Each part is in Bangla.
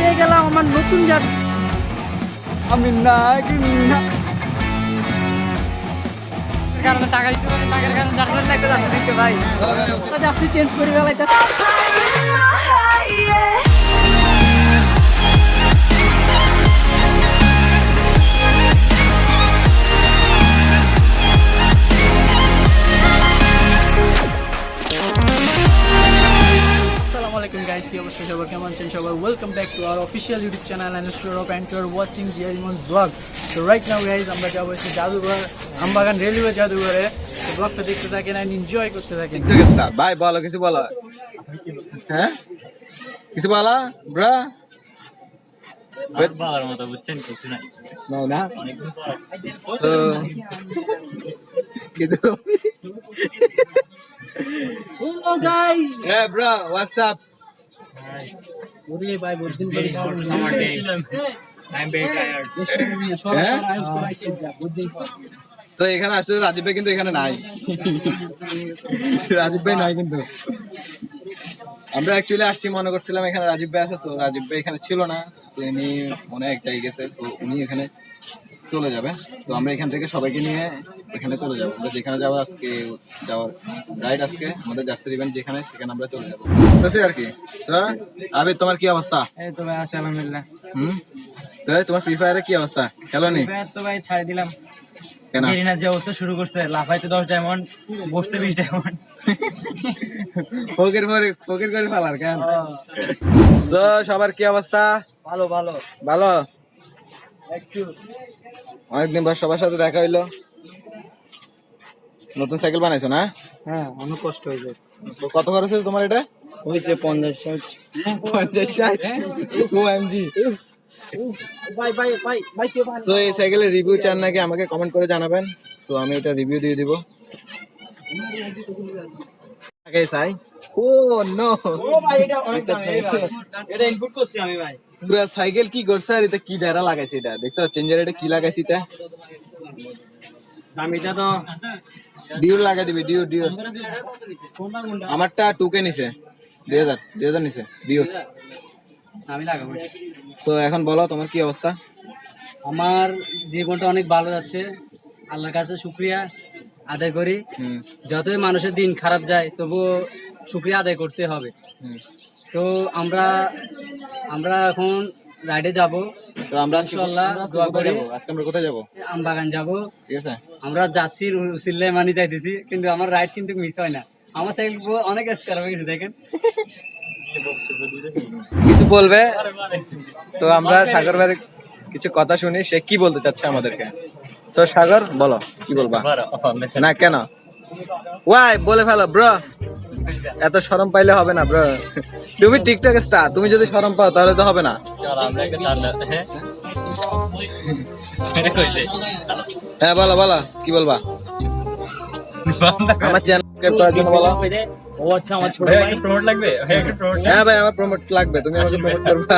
পেয়ে গেলাম আমার নতুন জার্সি। আমি না কারণে টাকা দিতে পারি, টাকার কারণে জার্সি লাগতে যাচ্ছে ভাই। যাচ্ছি চেঞ্জ করে বেলাইতে। Guys, কি অবস্থা সবার, কেমন আছেন সবাই? Welcome back to our official YouTube channel and of and you are watching জিয়ারিমন্স ব্লগ। তো রাইট নাও গাইজ আমরা যাবো হচ্ছে জাদুঘর, আমবাগান রেলওয়ে জাদুঘরে। তো ব্লগটা দেখতে থাকেন অ্যান্ড এনজয় করতে থাকেন। ভাই বলো, কিছু বলো। হ্যাঁ কিছু বলো ব্রা। বলার মতো বুঝছেন কিছু নাই না তো কিছু হ্যালো গাইস, হ্যাঁ ব্রা, হোয়াটস আপ? ওরে ভাই বলছেন very short summer day. I'm very tired. তো এখানে আসছে রাজীব ভাই, কিন্তু এখানে নাই। রাজীব ভাই নাই কিন্তু। আমরা অ্যাকচুয়ালি আসছি মনে করছিলাম এখানে রাজীব ভাই আছে, তো রাজীব ভাই এখানে ছিল না। তো উনি মনে এক জায়গায় গেছে, তো উনি এখানে চলে যাবে। তো আমরা এখান থেকে সবাইকে নিয়ে এখানে চলে যাবো। আমরা যেখানে যাবো আজকে যাওয়ার রাইড, আজকে আমাদের জার্সির ইভেন্ট যেখানে, সেখানে আমরা চলে যাবো আর কি। তো আবির, তোমার কি অবস্থা? এই তো ভাই আছে আলহামদুলিল্লাহ। তো তোমার ফ্রি ফায়ারে কি অবস্থা? খেলো নি? তো ভাই ছাড়ে দিলাম। কেন? গেরিনার যে অবস্থা শুরু করছে, লাফাইতে 10 ডায়মন্ড, বসতে 20 ডায়মন্ড। ফকির করে ফালার কেন? তো সবার কি অবস্থা? ভালো ভালো ভালো। অনেকদিন পর সবার সাথে দেখা হইলো। নতুন সাইকেল বানাইছো না? হ্যাঁ, অনেক কষ্ট হয়েছে। তো কত খরচ হয়েছে তোমার এটা? হয়েছে 50-60। 50-60 OMG। ভাই ভাই ভাই ভাই কেউ ভাই। সো এই সাইকেলের রিভিউ চান নাকি আমাকে কমেন্ট করে জানাবেন। তো আমি এটা রিভিউ দিয়ে দিব। চাই ও নো, ও ভাই এটা অনেক দামি ভাই, এটা ইনপুট করছি আমি ভাই। পুরো সাইকেল কি করছে আর এটা কি ডায়রা লাগাইছে, এটা দেখছো চেঞ্জার, এটা কি লাগাইছে এটা? দামিটা তো ডিউ লাগাই দিবি, ডিউ ডিউ। আমারটা 2K নিছে, 2000 নিছে ডিউ। আমি লাগাবো। তো এখন বলো তোমার কি অবস্থা? আমার জীবনটা অনেক ভালো যাচ্ছে, আল্লাহর কাছে শুকরিয়া আদায় করি। যতই মানুষের দিন খারাপ যায় তবুও শুকরিয়া আদায় করতে হবে। তো আমরা এখন রাইডে যাব। তো আমরা ইনশাআল্লাহ দোয়া করি। আজকে আমরা কোথায় যাব? আমবাগান যাব। ঠিক আছে, আমরা যাচ্ছি সিল্লাইমানি যাইতেছি, কিন্তু আমার রাইড কিন্তু মিস হয় না। আমার সাইকেল অনেক স্কার হয়ে গেছে দেখেন। কিছু বলবে? তো আমরা সাগর ভাইয়ের কিছু কথা শুনি, সে কি বলতে চাচ্ছে আমাদেরকে। সো সাগর বলো, কি বলবা? না কেন? ওয়াই বলে ফেলো ব্রো, এত শরম পাইলে হবে না ব্রো। তুমি টিকটক স্টার, তুমি যদি শরম পাও তাহলে তো হবে না। হ্যাঁ বলো বলো, কি বলবা? আমার চ্যানেল সাবস্ক্রাইব করার জন্য বলো। ও আচ্ছা, আমার ছোট ভাই ভাই। একটা প্রমোট লাগবে, ভাই একটা প্রমোট। হ্যাঁ ভাই, আমার প্রমোট লাগবে, তুমি আমাকে প্রমোট করবা।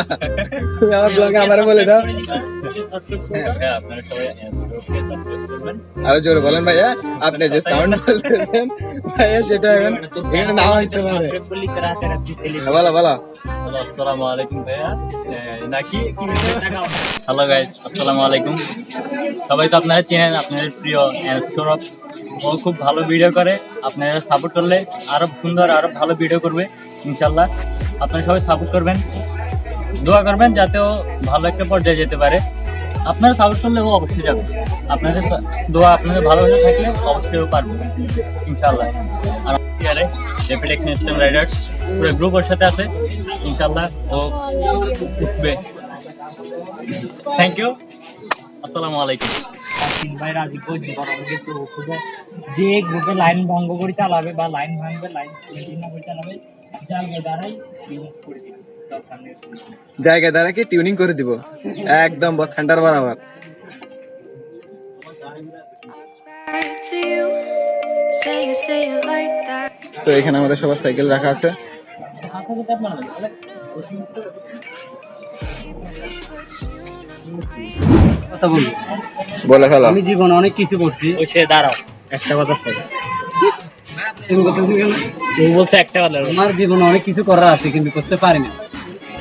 তুমি আমার ব্লগে আমারে বলে দাও। হ্যাঁ আপনারা সবাই সাবস্ক্রাইব করবেন। আরো জোরে বলেন ভাইয়া, আপনি যে সাউন্ড বলতেছেন ভাইয়া সেটা এখন এখানে নাও আসতে পারে। বলো বলো। হ্যালো, আসসালামু আলাইকুম ভাইয়া। নাকি হ্যালো গাইস, আসসালামু আলাইকুম। সবাই তো আপনারা চেনেন, আপনাদের প্রিয় সৌরভ। ও খুব ভালো ভিডিও করে, আপনারা সাপোর্ট করলে আরো সুন্দর আরো ভালো ভিডিও করবে ইনশাল্লাহ। আপনারা সবাই সাপোর্ট করবেন, দোয়া করবেন যাতে ও ভালো একটা পর্যায়ে যেতে পারে। আপনারা সাপোর্ট করলে ও অবশ্যই যাবে। আপনাদের দোয়া আপনাদের ভালোবাসা থাকলে অবশ্যই ও পারবে ইনশাল্লাহ। আর র্যাপিড অ্যাকশন স্টেম রাইডার্স পুরো গ্রুপ ওর সাথে আছে ইনশাল্লাহ, ও উঠবে। থ্যাংক ইউ, আসসালামু আলাইকুম। ভাই রাজি যে গ্রুপে লাইন ভঙ্গ করে চালাবে বা লাইন ভাঙবে, লাইন করে চালাবে, জায়গায় দাঁড়া কি টিউনিং করে দিব একদম বস সেন্টার বরাবর। তো এখানে আমাদের সবার সাইকেল রাখা আছে। কথা বলি, বলে ফেলো। আমি জীবনে অনেক কিছু করছি। ওই সে দাঁড়াও, একটা কথা বলো। তুমি বলছে একটা কথা, আমার জীবনে অনেক কিছু করার আছে কিন্তু করতে পারি না।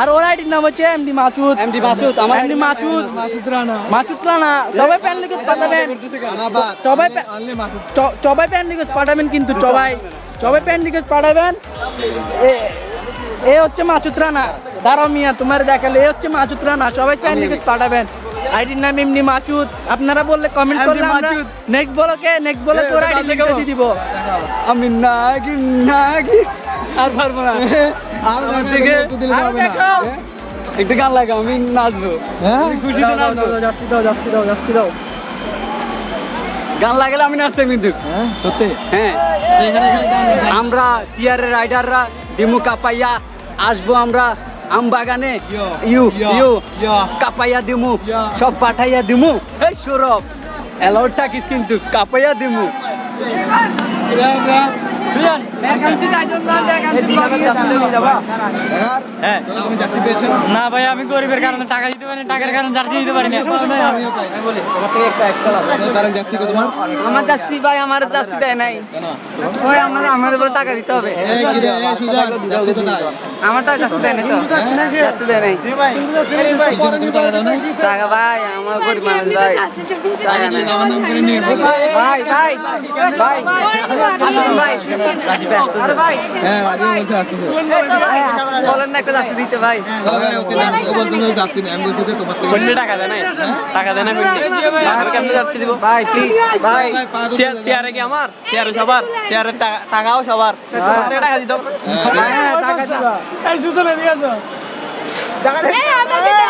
আর ওর আইডির নাম হচ্ছে এমডি মাসুদ। এমডি মাসুদ, আমার এমডি মাসুদ, মাসুদ রানা। সবাই ফ্যান রিকোয়েস্ট পাঠাবেন, সবাই ফ্যান রিকোয়েস্ট পাঠাবেন, কিন্তু সবাই ফ্যান রিকোয়েস্ট পাঠাবেন। এ হচ্ছে মাসুদ রানা। দাঁড়াও মিয়া, তোমার দেখালে এ হচ্ছে মাসুদ রানা। সবাই ফ্যান রিকোয়েস্ট পাঠাবেন। আইডির নাম এমনি মাসুদ। আপনারা বললে কমেন্ট করলে আমরা নেক্সট ব্লকে ওর আইডি লিখে দিয়ে দিব। আমি নাগি আর পারবো না, একটু গান লাগে, আমি নাচবো, খুশিতে নাচবো। যাচ্ছি দাও। গান লাগালে আমি নাচতাম কিন্তু। সত্যি হ্যাঁ, আমরা সিয়ারের রাইডাররা দিমু কাপাইয়া আসবো আমরা আম বাগানে, ইউ কাপাইয়া দিমু, সব পাঠাইয়া দিমু। এই সৌরভ অ্যালাউড থাকিস কিন্তু, কাপাইয়া দিমু। হ্যাঁ। তুমি জার্সি পেয়েছো? না ভাই, আমি গরিবের কারণে টাকা দিতে পারি, টাকার কারণে জার্সি দিতে পারি না। আমিও পাই না। তার জার্সি কো তোমার? আমার জার্সি ভাই, আমার জার্সি দেয় নাই। কেন? ওই আমাদের উপর টাকা দিতে হবে। এই কি রে, এই সুজন জার্সি কোথায়? আমারটা জার্সি দেয় নাই তো, জার্সি দেয় নাই। কি জন্য তুমি টাকা দাও না? টাকা ভাই, আমার গরিব মানুষ ভাই। টাকা দিলে আমার নাম করে নিয়ে বলো। ভাই আরে ভাই, হ্যাঁ রাজু বলছে আসছে। বলেন না একটা জার্সি দিতে ভাই। ভাই ওকে জার্সি, ও বলতে জার্সি না, আমি বলছি যে তোমার থেকে কোনটা টাকা দেয় না? টাকা দেয় না কোনটা? আমি কেমনে জার্সি দিব? ভাই প্লিজ ভাই, ভাই পা ধরতে দাও। শেয়ারে কি আমার? শেয়ারে সবার, শেয়ারের টাকাও সবার। তোমার থেকে টাকা দিত। হ্যাঁ, টাকা দিবা। এই সুজনে নিয়ে যাও। টাকা দে।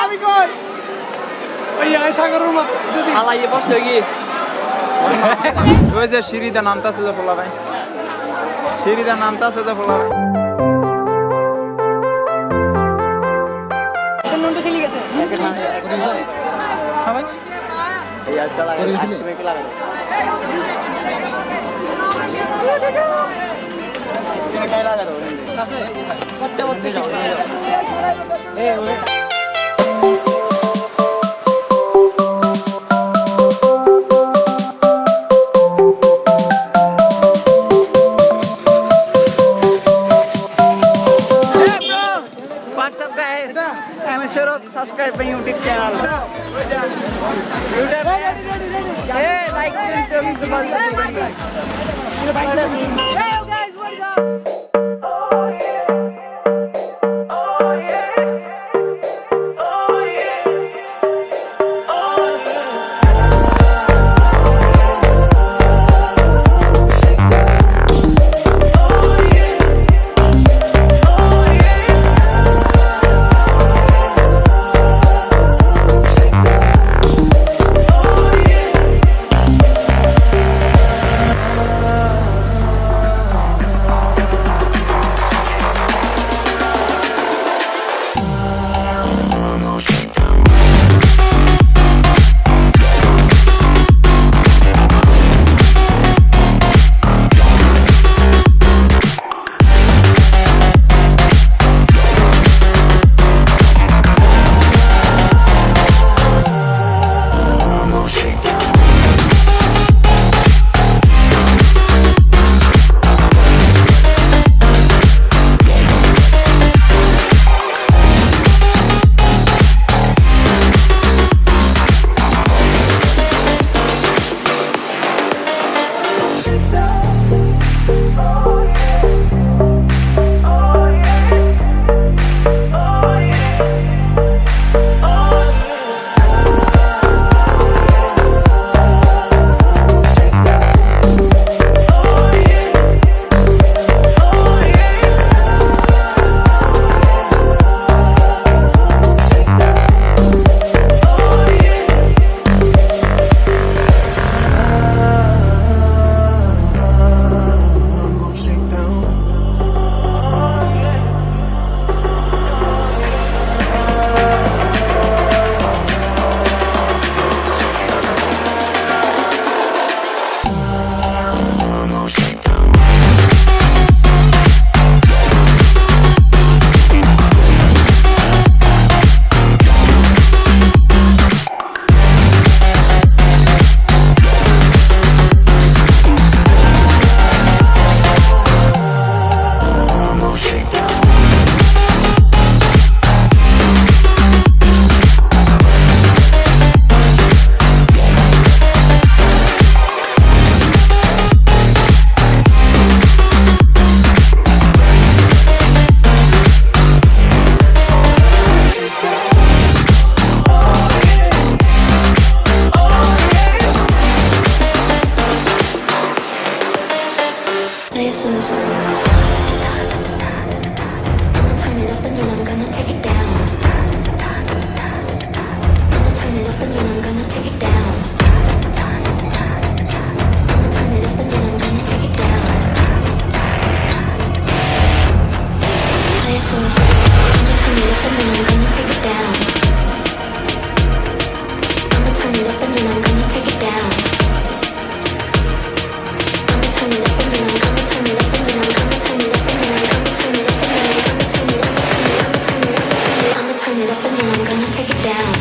আমি কই? ওই সাগরের মত যদি আলাইয়ে বসে কি? ওই যে সিঁড়িতে নামতাছে যে ফোলা ভাই, সিঁড়িতে নামতাছে যে ফোলা ভাই। নুনটা চলে গেছে। করে গেছিলে? What's up guys? I'm Saurabh. Subscribe my YouTube channel. Hey, like and tell me the buzz. Hey guys, what is up? gonna take it down. I'ma turn it up and then I'm gonna take it down. Play it so slow. I'ma turn it up and then I'm gonna take it down. I'ma turn it up and then I'm gonna take it down. I'ma turn it up and then I'm gonna turn it up and then I'm gonna turn it up and then I'm gonna turn it up and then I'm gonna turn it up, I'ma turn it up and then I'm gonna take it down.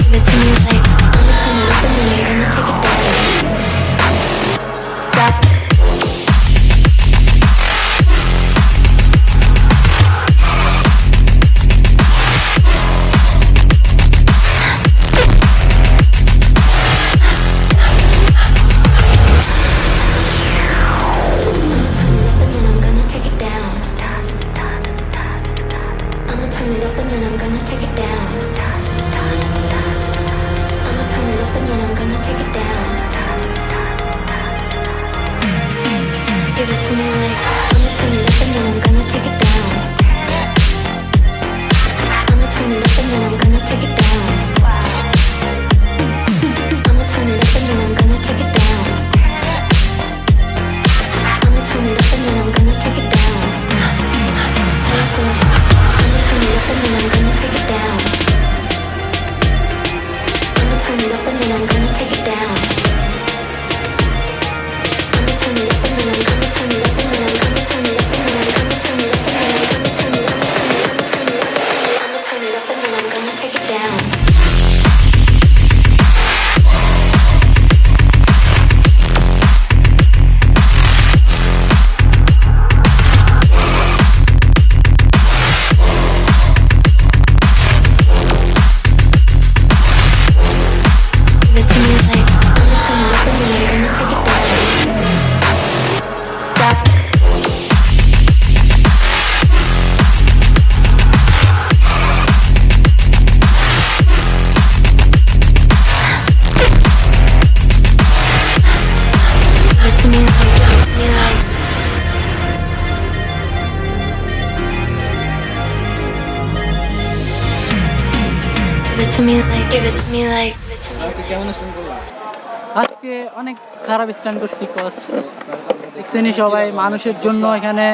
Give it to me like I'ma turn it up and then I'm gonna take it down. I'ma turn it up and then I'm gonna take it down. I'ma turn it up and then I'm gonna take it down. I'ma turn it up and then I'm gonna take it down. Give it to me like I'ma turn it up and then I'm gonna take it down. I'ma turn it up and then I'm gonna take it down. I'ma turn it up and then I'm gonna take it down. I'ma turn it up and then I'm gonna take it down. Play it so slow. I'ma turn it up and then I'm gonna take it down. I'ma turn it up and then I'm gonna take it down. I'ma turn it up and then I'm gonna turn it up and then I'm gonna turn it up and then I'm gonna turn it up and then I'm gonna turn it up, I'ma turn it up and then I'm gonna take it down. Give it to me like I'ma turn it up and then I'm gonna take it down. Give it to me like, give it to me like, give it to me like, give it to me like. আজকে কেমন স্ট্যান্ড করলাম? আজকে অনেক খারাপ স্ট্যান্ড করছি কস দেখছেনই সবাই, মানুষের জন্য এখানে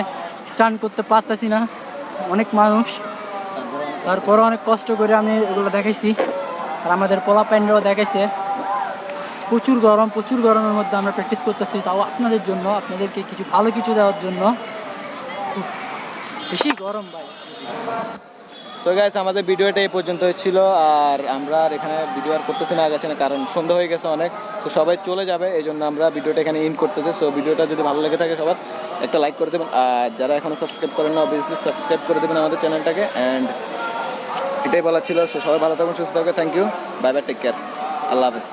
স্ট্যান্ড করতে পারতাছি না, অনেক মানুষ, তারপরে অনেক কষ্ট করে আমি এগুলো দেখাইছি। আর আমাদের পোলা প্যান্ডও দেখাইছে, প্রচুর গরম, প্রচুর গরমের মধ্যে আমরা প্র্যাকটিস করতেছি, তাও আপনাদের জন্য, আপনাদেরকে কিছু ভালো কিছু দেওয়ার জন্য। উফ, বেশি গরম ভাই। সো গাইস, আমাদের ভিডিওটা এই পর্যন্ত ছিল, আর আমরা আর এখানে ভিডিও আর করতেছি না, আগাচ্ছি না, কারণ সন্ধ্যা হয়ে গেছে অনেক। তো সবাই চলে যাবে, এই জন্য আমরা ভিডিওটা এখানে ইন করতেছি। সো ভিডিওটা যদি ভালো লেগে থাকে সবার একটা লাইক করে দেবেন, আর যারা এখনও সাবস্ক্রাইব করেন না অবভিয়াসলি সাবস্ক্রাইব করে দেবেন আমাদের চ্যানেলটাকে। অ্যান্ড এটাই বলার ছিল। সো সবাই ভালো থাকুন, সুস্থ থাকুন, thank you, bye bye, take care, আল্লাহ হাফেজ।